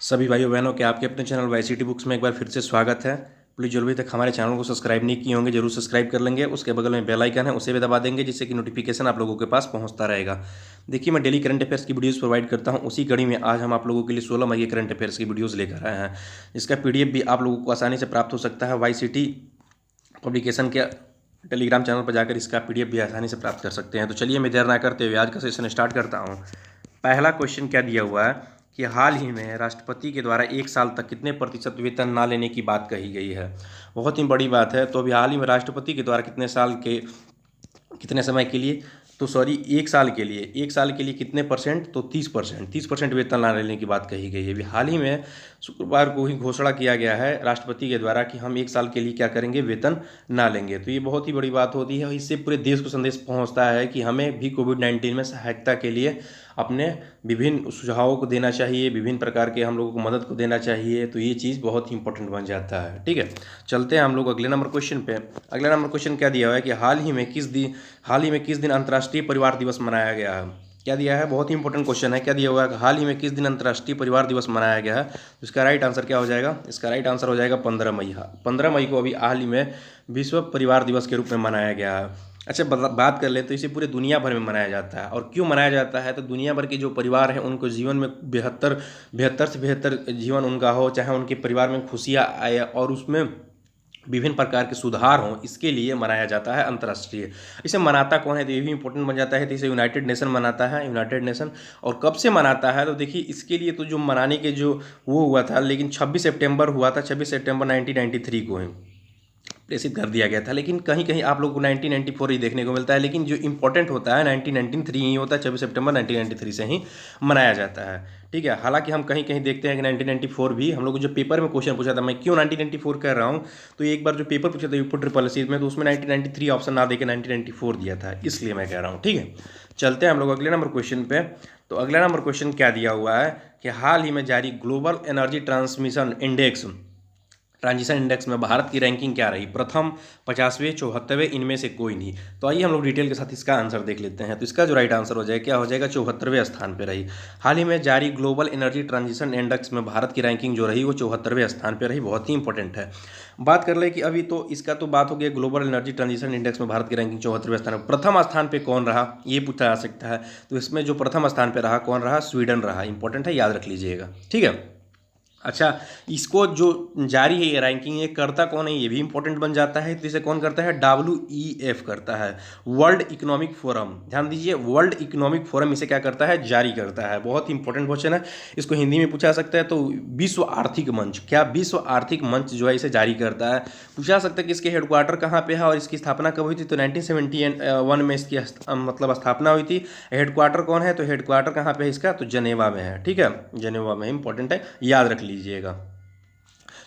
सभी भाइयों बहनों के आपके अपने चैनल वाईसीटी बुक्स में एक बार फिर से स्वागत है। प्लीज़ जो अभी तक हमारे चैनल को सब्सक्राइब नहीं किए होंगे जरूर सब्सक्राइब कर लेंगे। उसके बगल में बेल आइकन है उसे भी दबा देंगे जिससे कि नोटिफिकेशन आप लोगों के पास पहुंचता रहेगा। देखिए मैं डेली करंट अफेयर्स की वीडियोस प्रोवाइड करता हूं, उसी कड़ी में आज हम आप लोगों के लिए 16 मई के करंट अफेयर्स की वीडियोज़ लेकर आए हैं। इसका PDF भी आप लोगों को आसानी से प्राप्त हो सकता है। वाईसीटी पब्लिकेशन के टेलीग्राम चैनल पर जाकर इसका PDF भी आसानी से प्राप्त कर सकते हैं। तो चलिए मैं देर ना करते हुए आज का सेशन स्टार्ट करता हूँ। पहला क्वेश्चन क्या दिया हुआ है कि हाल ही में राष्ट्रपति के द्वारा 1 साल तक कितने प्रतिशत वेतन ना लेने की बात कही गई है। बहुत ही बड़ी बात है। तो अभी हाल ही में राष्ट्रपति के द्वारा कितने समय के लिए, तो सॉरी 1 साल के लिए, 1 साल के लिए कितने परसेंट, तो 30% वेतन ना लेने की बात कही गई है। अभी हाल ही में शुक्रवार को ही घोषणा किया गया है राष्ट्रपति के द्वारा कि हम 1 साल के लिए क्या करेंगे, वेतन ना लेंगे। तो ये बहुत ही बड़ी बात होती है और इससे पूरे देश को संदेश पहुंचता है कि हमें भी कोविड-19 में सहायता के लिए अपने विभिन्न सुझावों को देना चाहिए, विभिन्न प्रकार के हम लोगों को मदद को देना चाहिए। तो ये चीज़ बहुत ही इंपॉर्टेंट बन जाता है। ठीक है, चलते हैं हम लोग अगले नंबर क्वेश्चन पे। अगला नंबर क्वेश्चन क्या दिया हुआ है कि हाल ही में किस दिन अंतर्राष्ट्रीय परिवार दिवस मनाया गया है। क्या दिया है, बहुत ही इंपॉर्टेंट क्वेश्चन है। क्या दिया हुआ है, हाल ही में किस दिन अंतर्राष्ट्रीय परिवार दिवस मनाया गया है। तो इसका राइट आंसर क्या हो जाएगा, इसका राइट आंसर हो जाएगा 15 मई। 15 मई को अभी हाल ही में विश्व परिवार दिवस के रूप में मनाया गया है। अच्छा, बात कर ले तो इसे पूरे दुनिया भर में मनाया जाता है। और क्यों मनाया जाता है, तो दुनिया भर के जो परिवार हैं उनको जीवन में बेहतर से बेहतर जीवन उनका हो, चाहे उनके परिवार में खुशियाँ आए और उसमें विभिन्न प्रकार के सुधार हों, इसके लिए मनाया जाता है अंतर्राष्ट्रीय। इसे मनाता कौन है, तो ये भी इंपॉर्टेंट बन जाता है। तो इसे यूनाइटेड नेशन मनाता है, यूनाइटेड नेशन। और कब से मनाता है, तो देखिए इसके लिए तो जो मनाने के जो वो हुआ था, लेकिन 26 सितंबर हुआ था, 26 सितंबर 1993 को ही प्रेषित कर दिया गया था। लेकिन कहीं कहीं आप लोग को 1994 ही देखने को मिलता है, लेकिन जो इंपॉर्टेंट होता है 1993 ही होता है। 26 सितंबर 1993 से ही मनाया जाता है। ठीक है, हालांकि हम कहीं कहीं देखते हैं कि 1994 भी हम लोग को जो पेपर में क्वेश्चन पूछा था, मैं क्यों 1994 कर रहा हूँ, तो एक बार जो पेपर पूछा था यूपी ट्रिपल एस में, तो उसमें 1993 ऑप्शन ना देकर 1994 दिया था, इसलिए मैं कह रहा हूँ। ठीक है, चलते हैं हम लोग अगले नंबर क्वेश्चन पे। तो अगला नंबर क्वेश्चन क्या दिया हुआ है कि हाल ही में जारी ग्लोबल एनर्जी ट्रांजिशन इंडेक्स में भारत की रैंकिंग क्या रही, प्रथम, 50वें, 74वें, इनमें से कोई नहीं। तो आइए हम लोग डिटेल के साथ इसका आंसर देख लेते हैं। तो इसका जो राइट आंसर हो जाएगा, क्या हो जाएगा, 74वें स्थान पर रही। हाल ही में जारी ग्लोबल एनर्जी ट्रांजिशन इंडेक्स में भारत की रैंकिंग जो रही वो 74वें स्थान पर रही। बहुत ही इंपॉर्टेंट है। बात कर ले कि अभी तो इसका तो बात हो गई, ग्लोबल एनर्जी ट्रांजिशन इंडेक्स में भारत की रैंकिंग 74वें स्थान पर। प्रथम स्थान पर कौन रहा, ये पूछा जा सकता है। तो इसमें जो प्रथम स्थान पर रहा, कौन रहा, स्वीडन रहा। इंपॉर्टेंट है, याद रख लीजिएगा। ठीक है, अच्छा, इसको जो जारी है ये रैंकिंग, ये करता कौन है, ये भी इंपॉर्टेंट बन जाता है। तो इसे कौन करता है, WEF करता है, वर्ल्ड इकोनॉमिक फोरम। ध्यान दीजिए, वर्ल्ड इकोनॉमिक फोरम इसे क्या करता है, जारी करता है। बहुत इंपॉर्टेंट क्वेश्चन है, इसको हिंदी में पूछा सकता है। तो विश्व आर्थिक मंच, क्या विश्व आर्थिक मंच जो है इसे जारी करता है। पूछा सकता है कि इसके हेडक्वार्टर कहाँ पे है और इसकी स्थापना कब हुई थी। तो 1971 में इसकी मतलब स्थापना हुई थी। हेडक्वार्टर कौन है, तो हेडक्वार्टर कहाँ पे है इसका, तो जनेवा में है। ठीक है, जनेवा में, इंपॉर्टेंट है, याद रख लीजिएगा।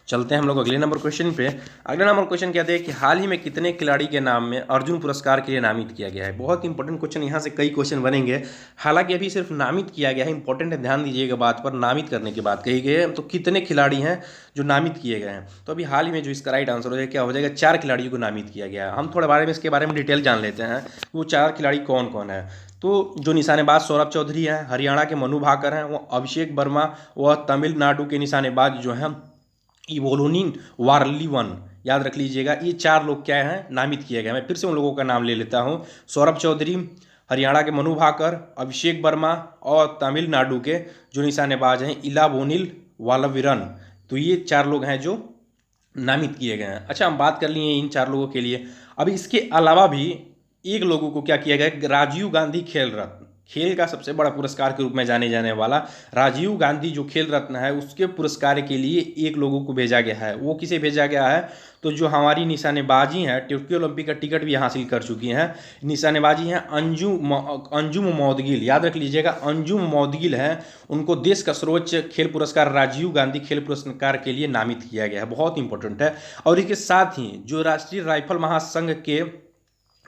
चलते हैं हम लोग अगले नंबर क्वेश्चन पे। अगला नंबर क्वेश्चन कहते हैं कि हाल ही में कितने खिलाड़ी के नाम में अर्जुन पुरस्कार के लिए नामित किया गया है। बहुत इंपॉर्टेंट क्वेश्चन, यहाँ से कई क्वेश्चन बनेंगे। हालांकि अभी सिर्फ नामित किया गया है, इंपॉर्टेंट है, ध्यान दीजिएगा बात पर। नामित करने की बात कही गई है, तो कितने खिलाड़ी हैं जो नामित किए गए हैं। तो अभी हाल ही में जो इसका राइट आंसर हो जाएगा, क्या हो जाएगा, 4 खिलाड़ियों को नामित किया गया है। हम थोड़े बारे में इसके बारे में डिटेल जान लेते हैं, वो 4 खिलाड़ी कौन कौन है। तो जो निशानेबाज सौरभ चौधरी हैं, हरियाणा के मनु भाकर हैं, वो अभिषेक वर्मा, वह तमिलनाडु के निशानेबाज जो हैं इवोलोनिन वार्लीवन, याद रख लीजिएगा। ये 4 लोग क्या हैं, नामित किए गए। मैं फिर से उन लोगों का नाम ले लेता हूँ। सौरभ चौधरी, हरियाणा के मनु भाकर, अभिषेक वर्मा और तमिलनाडु के जो निशानेबाज हैं इलावोनिल वालवीरन। तो ये 4 लोग हैं जो नामित किए गए हैं। अच्छा, हम बात कर लिए इन 4 लोगों के लिए। अभी इसके अलावा भी एक लोगों को क्या किया गया, राजीव गांधी खेल रत्न, खेल का सबसे बड़ा पुरस्कार के रूप में जाने जाने वाला राजीव गांधी जो खेल रत्न है, उसके पुरस्कार के लिए एक लोगों को भेजा गया है। वो किसे भेजा गया है, तो जो हमारी निशानेबाजी हैं, टोक्यो ओलंपिक का टिकट भी हासिल कर चुकी हैं निशानेबाजी हैं, अंजुम मौदगिल, याद रख लीजिएगा, अंजुम मौदगिल हैं। उनको देश का सर्वोच्च खेल पुरस्कार राजीव गांधी खेल पुरस्कार के लिए नामित किया गया है। बहुत इंपॉर्टेंट है। और इसके साथ ही जो राष्ट्रीय राइफल महासंघ के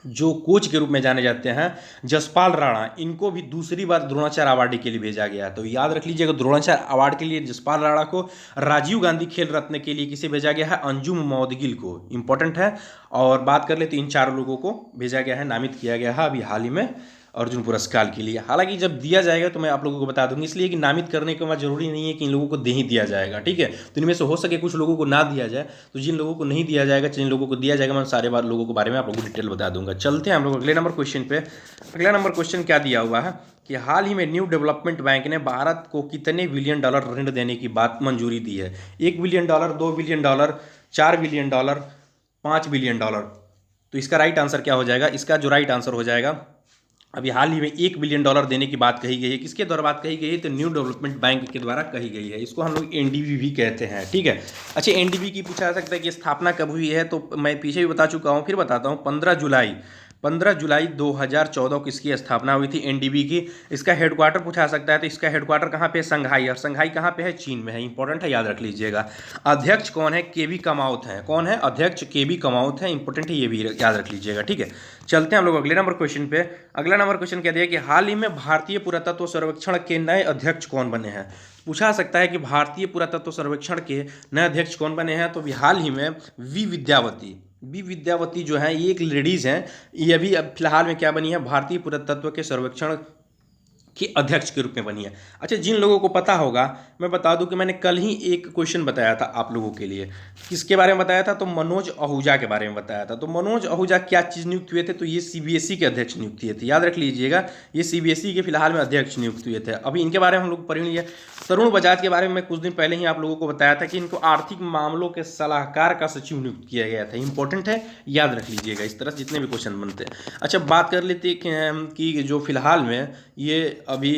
जो कोच के रूप में जाने जाते हैं जसपाल राणा, इनको भी दूसरी बार द्रोणाचार्य अवार्ड के लिए भेजा गया। तो याद रख लीजिएगा, द्रोणाचार्य अवार्ड के लिए जसपाल राणा को, राजीव गांधी खेल रत्न के लिए किसे भेजा गया है, अंजुम मौदगिल को। इंपॉर्टेंट है। और बात कर ले तो इन 4 लोगों को भेजा गया है, नामित किया गया है अभी हाल ही में अर्जुन पुरस्कार के लिए। हालांकि जब दिया जाएगा तो मैं आप लोगों को बता दूंगी, इसलिए कि नामित करने के बाद जरूरी नहीं है कि इन लोगों को दे ही दिया जाएगा, ठीक है। तो इनमें से हो सके कुछ लोगों को ना दिया जाए, तो जिन लोगों को नहीं दिया जाएगा, जिन लोगों को दिया जाएगा, मैं सारे लोगों के बारे में आप लोगों को डिटेल बता दूंगा। चलते हैं हम लोग अगले नंबर क्वेश्चन पे। अगला नंबर क्वेश्चन क्या दिया हुआ है कि हाल ही में न्यू डेवलपमेंट बैंक ने भारत को कितने बिलियन डॉलर ऋण देने की बात मंजूरी दी है? 1 billion dollar, 2 billion dollar, 4 billion dollar, 5 billion dollar. तो इसका राइट आंसर क्या हो जाएगा? इसका जो राइट आंसर हो जाएगा, अभी हाल ही में 1 बिलियन डॉलर देने की बात कही गई है। किसके द्वारा बात कही गई है? तो न्यू डेवलपमेंट बैंक के द्वारा कही गई है। इसको हम लोग एनडीबी भी कहते हैं, ठीक है। अच्छा, एनडीबी की पूछा जा सकता है कि स्थापना कब हुई है, तो मैं पीछे भी बता चुका हूँ, फिर बताता हूँ। 15 जुलाई 2014 को इसकी स्थापना हुई थी एनडीबी की। इसका हेडक्वार्टर पूछा जा सकता है, तो इसका हेडक्वार्टर कहाँ पे है? संघाई। और संघाई कहाँ पे है? चीन में है। इंपॉर्टेंट है, याद रख लीजिएगा। अध्यक्ष कौन है? केवी कमाउथ है। कौन है अध्यक्ष? केवी कमाउथ है। इंपॉर्टेंट है, ये भी याद रख लीजिएगा, ठीक है। चलते हैं हम लोग अगले नंबर क्वेश्चन पे। अगला नंबर क्वेश्चन कह दिया कि हाल ही में भारतीय पुरातत्व सर्वेक्षण के नए अध्यक्ष कौन बने हैं? पूछा सकता है कि भारतीय पुरातत्व सर्वेक्षण के नए अध्यक्ष कौन बने हैं, तो अभी हाल ही में वी विद्यावती जो है, ये एक लेडीज़ हैं। ये अभी अब फिलहाल में क्या बनी है? भारतीय पुरातत्व के सर्वेक्षण की अध्यक्ष के रूप में बनी है। अच्छा, जिन लोगों को पता होगा, मैं बता दूं कि मैंने कल ही एक क्वेश्चन बताया था आप लोगों के लिए। किसके बारे में बताया था? तो मनोज आहूजा के बारे में बताया था। तो मनोज आहूजा क्या चीज़ नियुक्त हुए थे? तो ये सीबीएसई के अध्यक्ष नियुक्त हुए थे। याद रख लीजिएगा, ये सीबीएसई के फिलहाल में अध्यक्ष नियुक्त हुए थे। अभी इनके बारे में हम लोग पढ़ लिए। तरुण बजाज के बारे में मैं कुछ दिन पहले ही आप लोगों को बताया था कि इनको आर्थिक मामलों के सलाहकार का सचिव नियुक्त किया गया था। इंपॉर्टेंट है, याद रख लीजिएगा। इस तरह से जितने भी क्वेश्चन बनते हैं। अच्छा, बात कर लेते हैं कि जो फिलहाल में ये अभी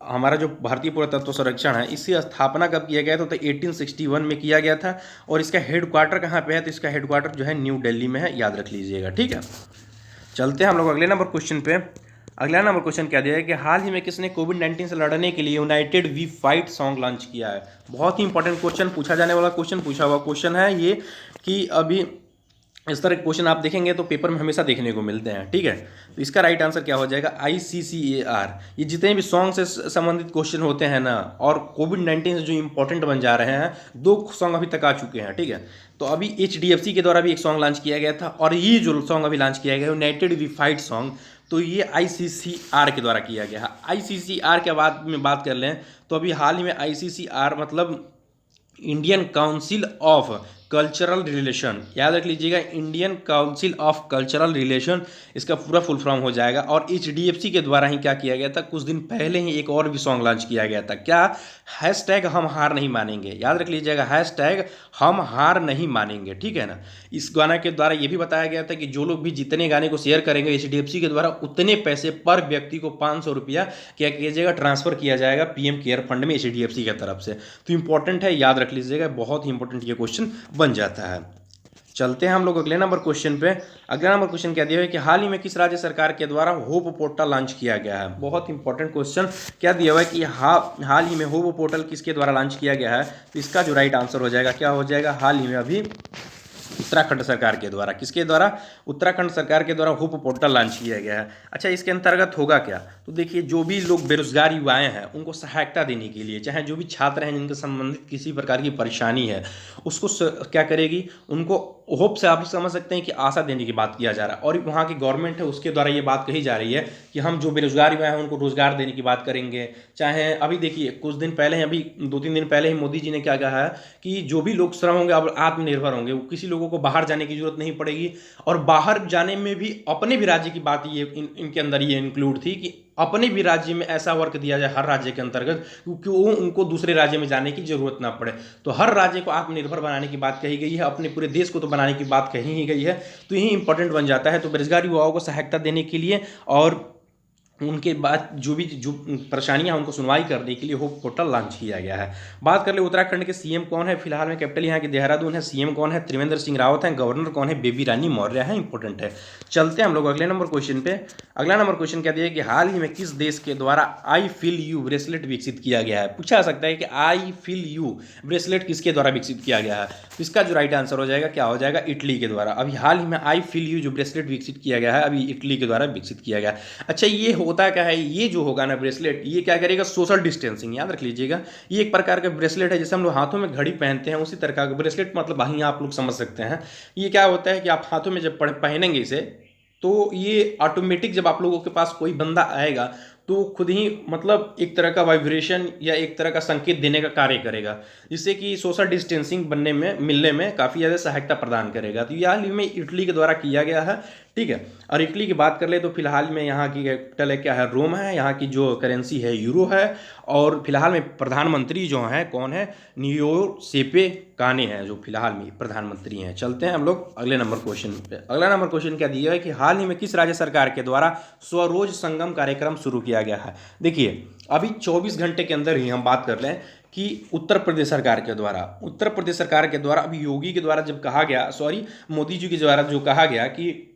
हमारा जो भारतीय पुरातत्व संरक्षण है, इसकी स्थापना कब किया गया था? तो 1861 में किया गया था। और इसका हेडक्वार्टर कहाँ पे है? तो इसका हेडक्वार्टर जो है न्यू दिल्ली में है। याद रख लीजिएगा, ठीक है। चलते हैं हम लोग अगले नंबर क्वेश्चन पे। अगला नंबर क्वेश्चन क्या दिया है कि हाल ही में किसने कोविड-19 से लड़ने के लिए united we fight song launch किया है? बहुत ही इंपॉर्टेंट क्वेश्चन पूछा जाने वाला क्वेश्चन, पूछा हुआ क्वेश्चन है ये, कि अभी इस तरह के क्वेश्चन आप देखेंगे तो पेपर में हमेशा देखने को मिलते हैं, ठीक है। तो इसका राइट आंसर क्या हो जाएगा? ICCAR। ये जितने भी सॉन्ग से संबंधित क्वेश्चन होते हैं ना, और कोविड-19 से जो इंपॉर्टेंट बन जा रहे हैं, 2 सॉन्ग अभी तक आ चुके हैं, ठीक है। तो अभी HDFC के द्वारा भी एक सॉन्ग लॉन्च किया गया था, और ये जो सॉन्ग अभी लॉन्च किया गया है यूनाइटेड वी फाइट सॉन्ग, तो ये ICCR के द्वारा किया गया है। ICCR के बाद में बात कर लें तो अभी हाल ही में ICCR मतलब Indian council of cultural relation, याद रख लीजिएगा, Indian council of cultural relation इसका पूरा फुल फॉर्म हो जाएगा। और HDFC के द्वारा ही क्या किया गया था? कुछ दिन पहले ही एक और भी सॉन्ग लॉन्च किया गया था। क्या? हैशटैग हम हार नहीं मानेंगे। याद रख लीजिएगा, हैशटैग हम हार नहीं मानेंगे, ठीक है ना। इस गाना के द्वारा ये भी बताया गया था कि जो लोग भी जितने गाने को शेयर करेंगे HDFC के द्वारा, उतने पैसे पर व्यक्ति को 500 रुपया क्या कीजिएगा? ट्रांसफर किया जाएगा PM केयर फंड में HDFC की तरफ से। तो इंपॉर्टेंट है, याद रख लीजिएगा, बहुत ही इंपॉर्टेंट ये क्वेश्चन बन जाता है। चलते हैं हम लोग अगले नंबर क्वेश्चन पे। अगला नंबर क्वेश्चन क्या दिया है कि हाल ही में किस राज्य सरकार के द्वारा होप पोर्टल लॉन्च किया गया है? बहुत इंपॉर्टेंट क्वेश्चन। क्या दिया हुआ है कि हाल ही में होप पोर्टल किसके द्वारा लॉन्च किया गया है? तो इसका जो राइट आंसर हो जाएगा, क्या हो जाएगा? हाल ही में अभी उत्तराखंड सरकार के द्वारा। किसके द्वारा? उत्तराखंड सरकार के द्वारा होप पोर्टल लॉन्च किया गया है। अच्छा, इसके अंतर्गत होगा क्या? तो देखिए, जो भी लोग बेरोजगार युवाएं हैं उनको सहायता देने के लिए, चाहे जो भी छात्र हैं जिनके संबंधित किसी प्रकार की परेशानी है, उसको क्या करेगी? उनको होप से आप समझ सकते हैं कि आशा देने की बात किया जा रहा है। और वहाँ की गवर्नमेंट है, उसके द्वारा ये बात कही जा रही है कि हम जो बेरोजगार युवा हैं उनको रोजगार देने की बात करेंगे। चाहे अभी देखिए, कुछ दिन पहले ही, अभी 2-3 दिन पहले ही मोदी जी ने क्या कहा है कि जो भी लोग श्रम होंगे अब आत्मनिर्भर होंगे, किसी लोगों को बाहर जाने की जरूरत नहीं पड़ेगी। और बाहर जाने में भी अपने भी राज्य की बात ये इनके अंदर ये इंक्लूड थी कि अपने भी राज्य में ऐसा वर्क दिया जाए हर राज्य के अंतर्गत, क्योंकि वो उनको दूसरे राज्य में जाने की जरूरत ना पड़े। तो हर राज्य को आत्मनिर्भर बनाने की बात कही गई है, अपने पूरे देश को तो बनाने की बात कही ही गई है। तो यही इंपॉर्टेंट बन जाता है। तो बेरोजगार युवाओं को सहायता देने के लिए और उनके बाद जो परेशानियां उनको सुनवाई करने के लिए होप पोर्टल लॉन्च किया गया है। बात कर ले उत्तराखंड के CM कौन है? फिलहाल में कैपिटल यहाँ की देहरादून है। CM कौन है? त्रिवेंद्र सिंह रावत है। गवर्नर कौन है? बेबी रानी मौर्य है। इंपॉर्टेंट है। चलते हैं हम लोग अगले नंबर क्वेश्चन पे। अगला नंबर क्वेश्चन क्या दिया है कि हाल ही में किस देश के द्वारा आई फील यू ब्रेसलेट विकसित किया गया है? पूछा जा सकता है कि आई फील यू ब्रेसलेट किसके द्वारा विकसित किया गया है? तो इसका जो राइट आंसर हो जाएगा, क्या हो जाएगा? इटली के द्वारा। अभी हाल ही में आई फील यू जो ब्रेसलेट विकसित किया गया है, अभी इटली के द्वारा विकसित किया गया। अच्छा, ये होता क्या है? ये जो होगा ना ब्रेसलेट, ये क्या करेगा? Social distancing. याद रख लीजिएगा, ये एक प्रकार का ब्रेसलेट है। जैसे हम लोग हाथों में घड़ी पहनते हैं, उसी तरह का ब्रेसलेट, मतलब वहीं आप लोग समझ सकते हैं। ये क्या होता है कि आप हाथों में जब पहनेंगे इसे, तो ये ऑटोमेटिक जब आप लोगों के पास कोई बंदा आएगा तो खुद ही मतलब एक तरह का वाइब्रेशन या एक तरह का संकेत देने का कार्य करेगा, जिससे कि सोशल डिस्टेंसिंग बनने में मिलने में काफ़ी ज़्यादा सहायता प्रदान करेगा। तो ये हाल ही में इटली के द्वारा किया गया है, ठीक है। और इटली की बात कर ले तो फिलहाल में यहाँ की कैपिटल है क्या है, रोम है। यहाँ की जो करेंसी है यूरो है। और फिलहाल में प्रधानमंत्री जो हैं कौन है, नियोसेपे काने हैं जो फिलहाल में प्रधानमंत्री हैं। चलते हैं हम लोग अगले नंबर क्वेश्चन पे। अगला नंबर क्वेश्चन क्या दिया है कि हाल ही में किस राज्य सरकार के द्वारा स्वरोज संगम कार्यक्रम शुरू किया गया है। देखिए अभी 24 घंटे के अंदर ही हम बात कर लें कि उत्तर प्रदेश सरकार के द्वारा अभी योगी के द्वारा जब कहा गया, सॉरी मोदी जी के द्वारा जो कहा गया कि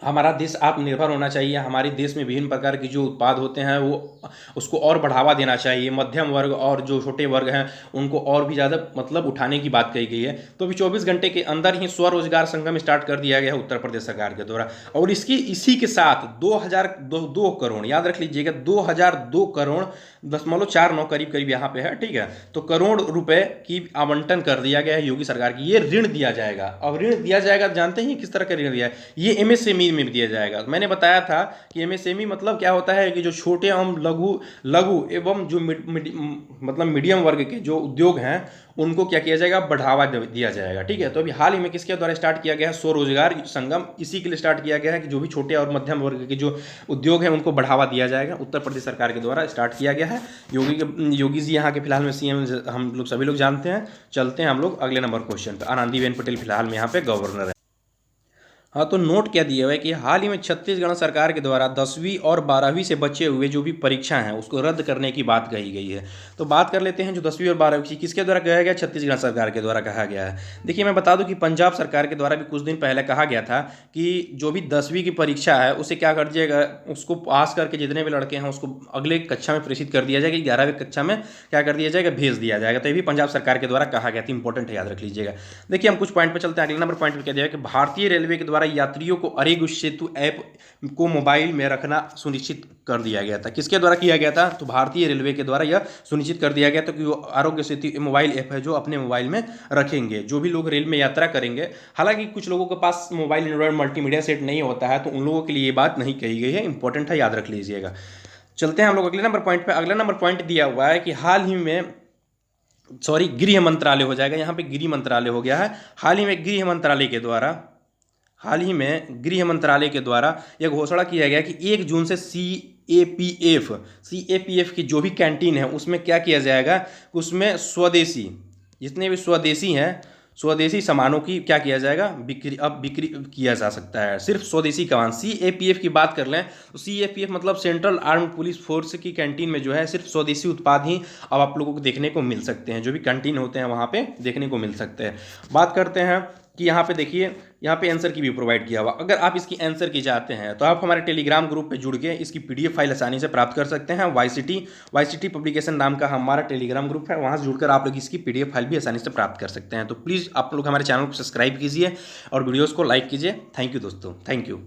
हमारा देश आत्मनिर्भर होना चाहिए, हमारे देश में विभिन्न प्रकार के जो उत्पाद होते हैं वो उसको और बढ़ावा देना चाहिए, मध्यम वर्ग और जो छोटे वर्ग हैं उनको और भी ज़्यादा मतलब उठाने की बात कही गई है। तो अभी 24 घंटे के अंदर ही स्वरोजगार संगम स्टार्ट कर दिया गया है उत्तर प्रदेश सरकार के द्वारा। और इसी के साथ 2 करोड़, याद रख लीजिएगा 2002 करोड़ 0.49 करीब करीब यहाँ पे है, ठीक है। तो करोड़ रुपए की आवंटन कर दिया गया है योगी सरकार की। ये ऋण दिया जाएगा। अब ऋण दिया जाएगा, जानते हैं किस तरह का ऋण दिया है, ये एमएसएमई में दिया जाएगा। मैंने बताया था कि एमएसएमई मतलब क्या होता है कि जो छोटे एवं लघु एवं जो मतलब मीडियम वर्ग के जो उद्योग हैं उनको क्या किया जाएगा, बढ़ावा दिया जाएगा, ठीक है। तो अभी हाल ही में किसके द्वारा स्टार्ट किया गया है, स्वरोजगार संगम, इसी के लिए स्टार्ट किया गया है कि जो भी छोटे और मध्यम वर्ग के जो उद्योग हैं उनको बढ़ावा दिया जाएगा। उत्तर प्रदेश सरकार के द्वारा स्टार्ट किया गया है। योगी जी यहाँ के फिलहाल में सीएम हम लोग सभी लोग जानते हैं। चलते हैं हम लोग अगले नंबर क्वेश्चन पर। आनंदीबेन पटेल फिलहाल में यहाँ पे गवर्नर है। हाँ, तो नोट क्या दिया हुआ है कि हाल ही में छत्तीसगढ़ सरकार के द्वारा 10वीं और 12वीं से बचे हुए जो भी परीक्षा हैं उसको रद्द करने की बात कही गई है। तो बात कर लेते हैं जो 10वीं और 12वीं की किसके द्वारा कहा गया, छत्तीसगढ़ सरकार के द्वारा कहा गया है। देखिए मैं बता दूं कि पंजाब सरकार के द्वारा भी कुछ दिन पहले कहा गया था कि जो भी 10वीं की परीक्षा है उसे क्या कर दिएगा, उसको पास करके जितने भी लड़के हैं उसको अगले कक्षा में प्रेषित कर दिया जाएगा, 11वीं कक्षा में क्या कर दिया जाएगा, भेज दिया जाएगा। तो ये भी पंजाब सरकार के द्वारा कहा गया था, इंपॉर्टेंट है, याद रख लीजिएगा। देखिए हम कुछ पॉइंट पर चलते हैं। अगले नंबर पॉइंट पर क्या दिया कि भारतीय रेलवे के द्वारा यात्रियों को आरोग्य सेतु ऐप को मोबाइल में रखना सुनिश्चित कर दिया गया था। किसके द्वारा किया गया था, तो भारतीय रेलवे के द्वारा यह सुनिश्चित कर दिया गया था कि वो आरोग्य सेतु मोबाइल ऐप है जो अपने मोबाइल में रखेंगे जो भी लोग रेल में यात्रा करेंगे। हालांकि कुछ लोगों के पास मोबाइल एंड्रॉइड मल्टीमीडिया सेट नहीं होता है तो उन लोगों के लिए ये बात नहीं कही गई है, इंपॉर्टेंट है, याद रख लीजिएगा। चलते हैं हम लोग अगले नंबर पॉइंट पे। अगला नंबर पॉइंट दिया हुआ है कि हाल ही में, सॉरी गृह मंत्रालय हो जाएगा, यहाँ पे गृह मंत्रालय हो गया है। हाल ही में गृह मंत्रालय के द्वारा यह घोषणा किया गया कि 1 जून से सीएपीएफ की जो भी कैंटीन है उसमें क्या किया जाएगा, उसमें स्वदेशी जितने भी स्वदेशी सामानों की क्या किया जाएगा, बिक्री किया जा सकता है। सिर्फ स्वदेशी सामान। सीएपीएफ की बात कर लें तो सीएपीएफ मतलब सेंट्रल आर्म्ड पुलिस फोर्स की कैंटीन में जो है सिर्फ स्वदेशी उत्पाद ही अब आप लोगों को देखने को मिल सकते हैं, जो भी कैंटीन होते हैं वहाँ पे देखने को मिल सकते हैं। बात करते हैं कि यहाँ पे देखिए, यहाँ पे आंसर की भी प्रोवाइड किया हुआ। अगर आप इसकी आंसर की चाहते हैं तो आप हमारे टेलीग्राम ग्रुप पे जुड़ के इसकी पीडीएफ फाइल आसानी से प्राप्त कर सकते हैं। वाईसीटी पब्लिकेशन नाम का हमारा टेलीग्राम ग्रुप है, वहाँ से जुड़कर आप लोग इसकी पीडीएफ फाइल भी आसानी से प्राप्त कर सकते हैं। तो प्लीज़ आप लोग हमारे चैनल को सब्सक्राइब कीजिए और वीडियोज़ को लाइक कीजिए। थैंक यू दोस्तों, थैंक यू।